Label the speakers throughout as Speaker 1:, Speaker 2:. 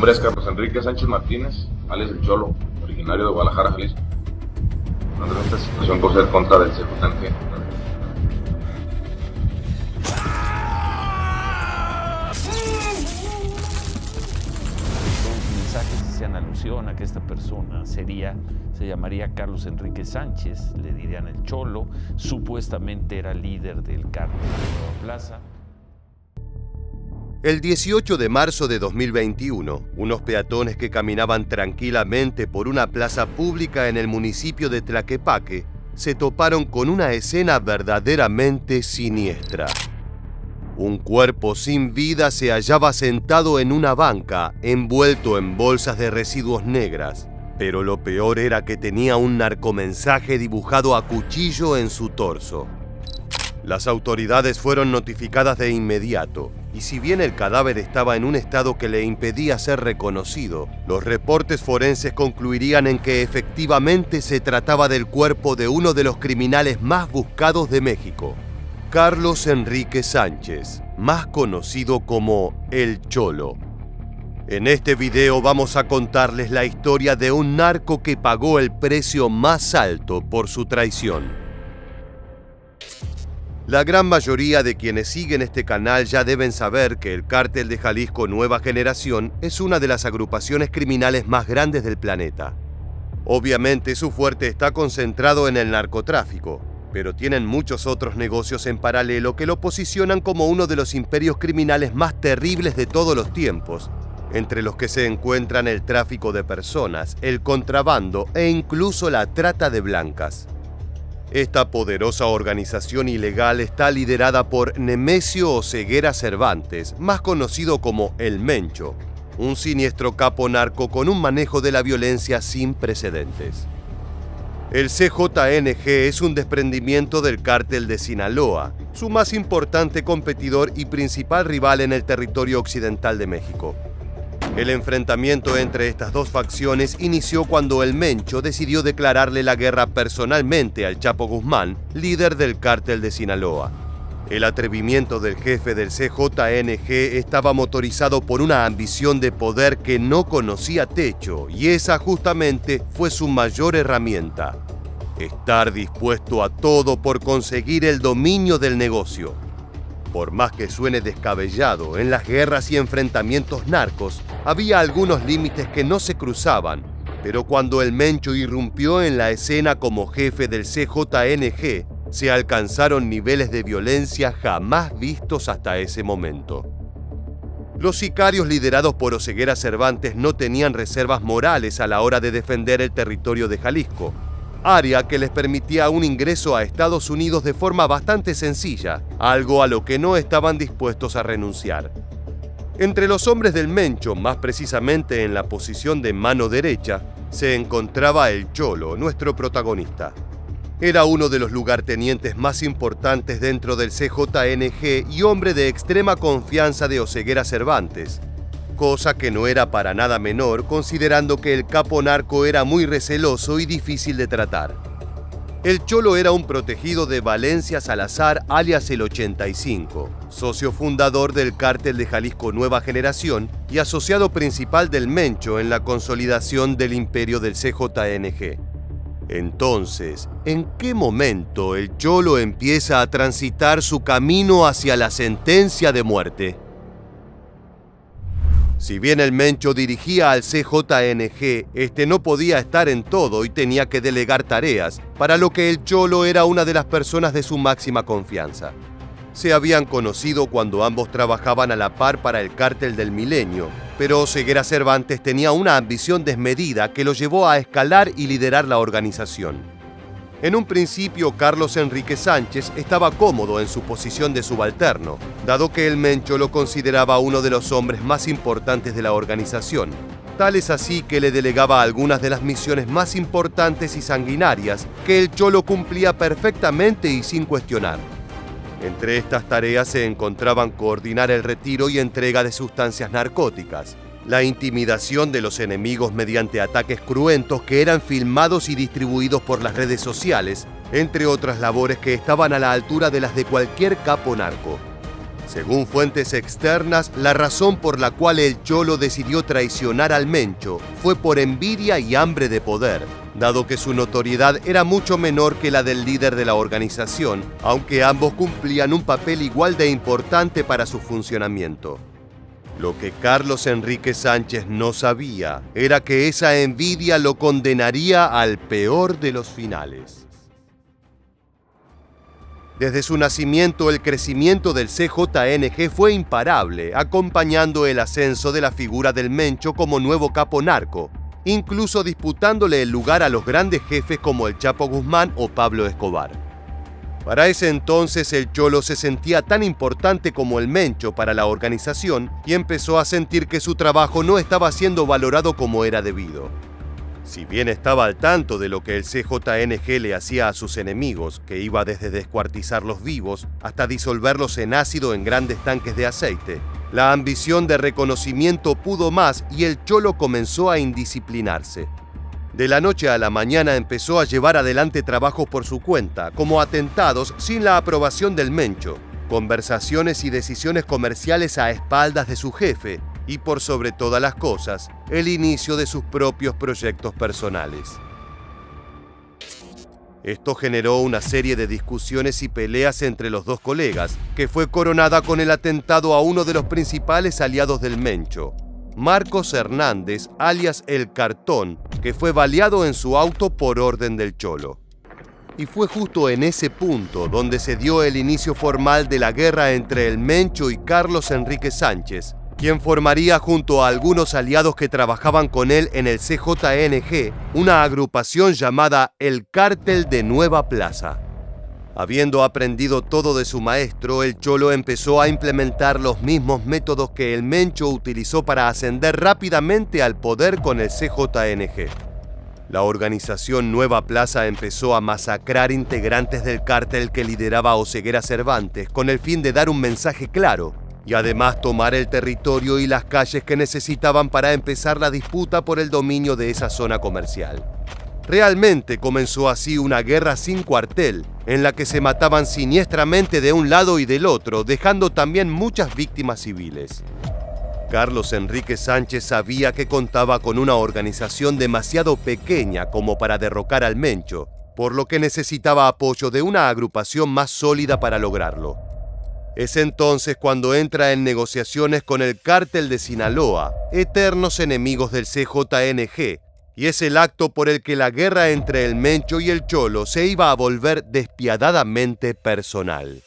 Speaker 1: Mi nombre es Carlos Enrique Sánchez Martínez, alias El Cholo, originario de Guadalajara, Jalisco. Ando en esta situación por ser contra del CJNG.
Speaker 2: Los mensajes hacían alusión a que esta persona se llamaría Carlos Enrique Sánchez, le dirían El Cholo, supuestamente era líder del cártel de Nueva Plaza.
Speaker 3: El 18 de marzo de 2021, unos peatones que caminaban tranquilamente por una plaza pública en el municipio de Tlaquepaque se toparon con una escena verdaderamente siniestra. Un cuerpo sin vida se hallaba sentado en una banca, envuelto en bolsas de residuos negras, pero lo peor era que tenía un narcomensaje dibujado a cuchillo en su torso. Las autoridades fueron notificadas de inmediato, y si bien el cadáver estaba en un estado que le impedía ser reconocido, los reportes forenses concluirían en que efectivamente se trataba del cuerpo de uno de los criminales más buscados de México, Carlos Enrique Sánchez, más conocido como El Cholo. En este video vamos a contarles la historia de un narco que pagó el precio más alto por su traición. La gran mayoría de quienes siguen este canal ya deben saber que el Cártel de Jalisco Nueva Generación es una de las agrupaciones criminales más grandes del planeta. Obviamente su fuerte está concentrado en el narcotráfico, pero tienen muchos otros negocios en paralelo que lo posicionan como uno de los imperios criminales más terribles de todos los tiempos, entre los que se encuentran el tráfico de personas, el contrabando e incluso la trata de blancas. Esta poderosa organización ilegal está liderada por Nemesio Oseguera Cervantes, más conocido como El Mencho, un siniestro capo narco con un manejo de la violencia sin precedentes. El CJNG es un desprendimiento del Cártel de Sinaloa, su más importante competidor y principal rival en el territorio occidental de México. El enfrentamiento entre estas dos facciones inició cuando El Mencho decidió declararle la guerra personalmente al Chapo Guzmán, líder del Cártel de Sinaloa. El atrevimiento del jefe del CJNG estaba motorizado por una ambición de poder que no conocía techo, y esa justamente fue su mayor herramienta: estar dispuesto a todo por conseguir el dominio del negocio. Por más que suene descabellado, en las guerras y enfrentamientos narcos había algunos límites que no se cruzaban, pero cuando El Mencho irrumpió en la escena como jefe del CJNG, se alcanzaron niveles de violencia jamás vistos hasta ese momento. Los sicarios liderados por Oseguera Cervantes no tenían reservas morales a la hora de defender el territorio de Jalisco, área que les permitía un ingreso a Estados Unidos de forma bastante sencilla, algo a lo que no estaban dispuestos a renunciar. Entre los hombres del Mencho, más precisamente en la posición de mano derecha, se encontraba El Cholo, nuestro protagonista. Era uno de los lugartenientes más importantes dentro del CJNG y hombre de extrema confianza de Oseguera Cervantes, cosa que no era para nada menor considerando que el capo narco era muy receloso y difícil de tratar. El Cholo era un protegido de Valencia Salazar, alias el 85, socio fundador del Cártel de Jalisco Nueva Generación y asociado principal del Mencho en la consolidación del imperio del CJNG. Entonces, ¿en qué momento el Cholo empieza a transitar su camino hacia la sentencia de muerte? Si bien El Mencho dirigía al CJNG, este no podía estar en todo y tenía que delegar tareas, para lo que El Cholo era una de las personas de su máxima confianza. Se habían conocido cuando ambos trabajaban a la par para el Cártel del Milenio, pero Oseguera Cervantes tenía una ambición desmedida que lo llevó a escalar y liderar la organización. En un principio, Carlos Enrique Sánchez estaba cómodo en su posición de subalterno, dado que El Mencho lo consideraba uno de los hombres más importantes de la organización. Tal es así que le delegaba algunas de las misiones más importantes y sanguinarias que El Cholo cumplía perfectamente y sin cuestionar. Entre estas tareas se encontraban coordinar el retiro y entrega de sustancias narcóticas, la intimidación de los enemigos mediante ataques cruentos que eran filmados y distribuidos por las redes sociales, entre otras labores que estaban a la altura de las de cualquier capo narco. Según fuentes externas, la razón por la cual el Cholo decidió traicionar al Mencho fue por envidia y hambre de poder, dado que su notoriedad era mucho menor que la del líder de la organización, aunque ambos cumplían un papel igual de importante para su funcionamiento. Lo que Carlos Enrique Sánchez no sabía era que esa envidia lo condenaría al peor de los finales. Desde su nacimiento, el crecimiento del CJNG fue imparable, acompañando el ascenso de la figura del Mencho como nuevo capo narco, incluso disputándole el lugar a los grandes jefes como el Chapo Guzmán o Pablo Escobar. Para ese entonces, el Cholo se sentía tan importante como el Mencho para la organización y empezó a sentir que su trabajo no estaba siendo valorado como era debido. Si bien estaba al tanto de lo que el CJNG le hacía a sus enemigos, que iba desde descuartizarlos vivos hasta disolverlos en ácido en grandes tanques de aceite, la ambición de reconocimiento pudo más y el Cholo comenzó a indisciplinarse. De la noche a la mañana empezó a llevar adelante trabajos por su cuenta, como atentados sin la aprobación del Mencho, conversaciones y decisiones comerciales a espaldas de su jefe, y por sobre todas las cosas, el inicio de sus propios proyectos personales. Esto generó una serie de discusiones y peleas entre los dos colegas, que fue coronada con el atentado a uno de los principales aliados del Mencho, Marcos Hernández, alias El Cartón, que fue baleado en su auto por orden del Cholo. Y fue justo en ese punto donde se dio el inicio formal de la guerra entre el Mencho y Carlos Enrique Sánchez, quien formaría junto a algunos aliados que trabajaban con él en el CJNG una agrupación llamada el Cártel de Nueva Plaza. Habiendo aprendido todo de su maestro, el Cholo empezó a implementar los mismos métodos que el Mencho utilizó para ascender rápidamente al poder con el CJNG. La organización Nueva Plaza empezó a masacrar integrantes del cártel que lideraba Oseguera Cervantes con el fin de dar un mensaje claro y además tomar el territorio y las calles que necesitaban para empezar la disputa por el dominio de esa zona comercial. Realmente comenzó así una guerra sin cuartel, en la que se mataban siniestramente de un lado y del otro, dejando también muchas víctimas civiles. Carlos Enrique Sánchez sabía que contaba con una organización demasiado pequeña como para derrocar al Mencho, por lo que necesitaba apoyo de una agrupación más sólida para lograrlo. Es entonces cuando entra en negociaciones con el Cártel de Sinaloa, eternos enemigos del CJNG, y es el acto por el que la guerra entre el Mencho y el Cholo se iba a volver despiadadamente personal.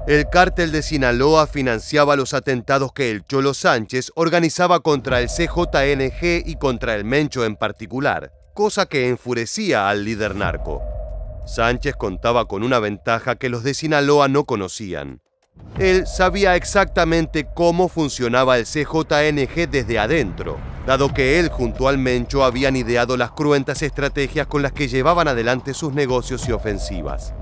Speaker 3: El Cártel de Sinaloa financiaba los atentados que el Cholo Sánchez organizaba contra el CJNG y contra el Mencho en particular, cosa que enfurecía al líder narco. Sánchez contaba con una ventaja que los de Sinaloa no conocían. Él sabía exactamente cómo funcionaba el CJNG desde adentro, dado que él junto al Mencho habían ideado las cruentas estrategias con las que llevaban adelante sus negocios y ofensivas.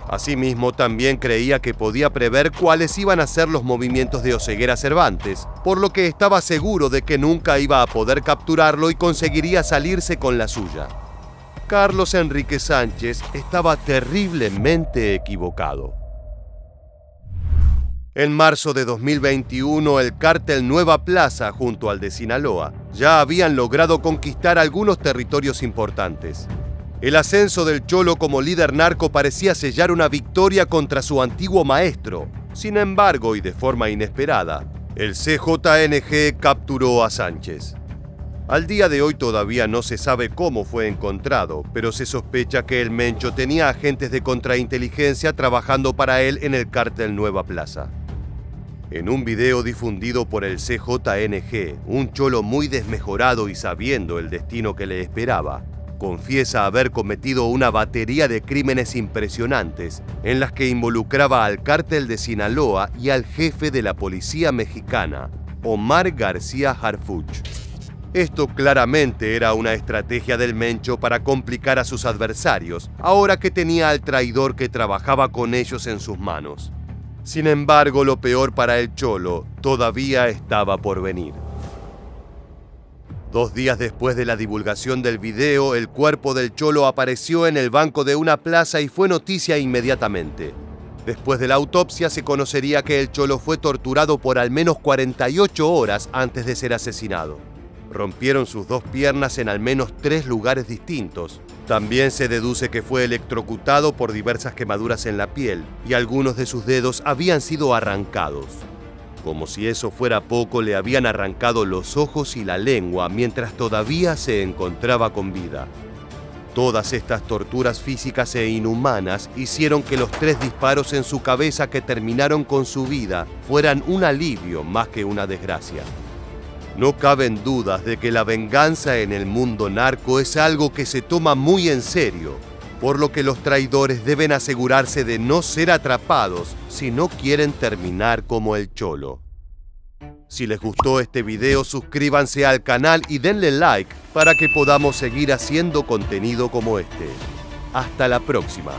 Speaker 3: Asimismo, también creía que podía prever cuáles iban a ser los movimientos de Oseguera Cervantes, por lo que estaba seguro de que nunca iba a poder capturarlo y conseguiría salirse con la suya. Carlos Enrique Sánchez estaba terriblemente equivocado. En marzo de 2021, el Cártel Nueva Plaza, junto al de Sinaloa, ya habían logrado conquistar algunos territorios importantes. El ascenso del Cholo como líder narco parecía sellar una victoria contra su antiguo maestro. Sin embargo, y de forma inesperada, el CJNG capturó a Sánchez. Al día de hoy todavía no se sabe cómo fue encontrado, pero se sospecha que el Mencho tenía agentes de contrainteligencia trabajando para él en el Cártel Nueva Plaza. En un video difundido por el CJNG, un Cholo muy desmejorado y sabiendo el destino que le esperaba, confiesa haber cometido una batería de crímenes impresionantes en las que involucraba al Cártel de Sinaloa y al jefe de la policía mexicana, Omar García Harfuch. Esto claramente era una estrategia del Mencho para complicar a sus adversarios, ahora que tenía al traidor que trabajaba con ellos en sus manos. Sin embargo, lo peor para el Cholo todavía estaba por venir. 2 días después de la divulgación del video, el cuerpo del Cholo apareció en el banco de una plaza y fue noticia inmediatamente. Después de la autopsia se conocería que el Cholo fue torturado por al menos 48 horas antes de ser asesinado. Rompieron sus 2 piernas en al menos 3 lugares distintos. También se deduce que fue electrocutado por diversas quemaduras en la piel y algunos de sus dedos habían sido arrancados. Como si eso fuera poco, le habían arrancado los ojos y la lengua mientras todavía se encontraba con vida. Todas estas torturas físicas e inhumanas hicieron que los 3 disparos en su cabeza que terminaron con su vida fueran un alivio más que una desgracia. No caben dudas de que la venganza en el mundo narco es algo que se toma muy en serio, por lo que los traidores deben asegurarse de no ser atrapados si no quieren terminar como el Cholo. Si les gustó este video, suscríbanse al canal y denle like para que podamos seguir haciendo contenido como este. Hasta la próxima.